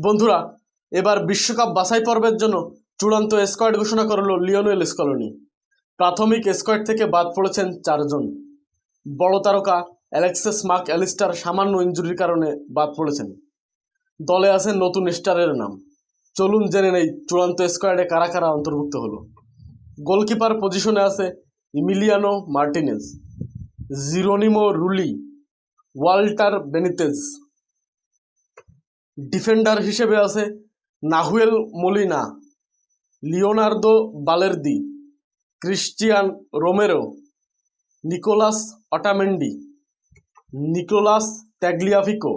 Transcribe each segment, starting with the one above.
বন্ধুরা, এবার বিশ্বকাপ বাছাই পর্বের জন্য চূড়ান্ত স্কোয়াড ঘোষণা করল লিওনেল স্কলোনি। প্রাথমিক স্কোয়াড থেকে বাদ পড়েছেন 4 জন। বড় তারকা অ্যালেক্সিস মাক অ্যালিস্টার সামান্য ইনজুরির কারণে বাদ পড়েছেন। দলে আছে নতুন স্টারের নাম। চলুন জেনে নেই চূড়ান্ত স্কোয়াডে কারা কারা অন্তর্ভুক্ত হলো। গোলকিপার পজিশনে আছে Emiliano Martinez, Geronimo Rulli, Walter Benitez. Defender হিসেবে আছে Nahuel Molina, Leonardo Balerdi, Cristian Romero, Nicolas Otamendi, Nicolas Tagliafico,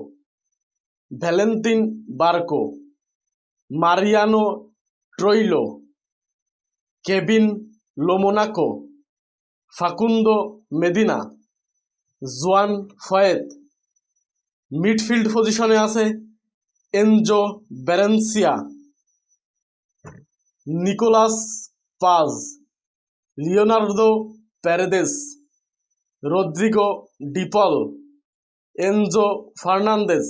Valentin Barco, Mariano Troilo, Kevin Lomonaco, Facundo Medina, Juan Foyth. Midfield পজিশনে আছে Enzo Barrenechea, Nicolas Paz, Leonardo Paredes, Rodrigo De Paul, Enzo Fernandez,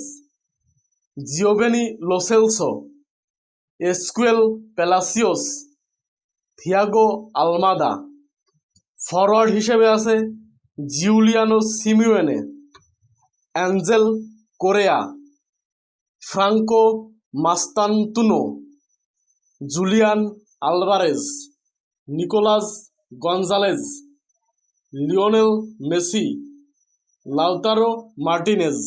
Giovani Lo Celso, Exequiel Palacios, Thiago Almada. Forward হিসেবে আছে Giuliano Simeone, Angel Correa, Franco Mastantuono, Julian Alvarez, Nicolas Gonzalez, Lionel Messi, Lautaro Martinez.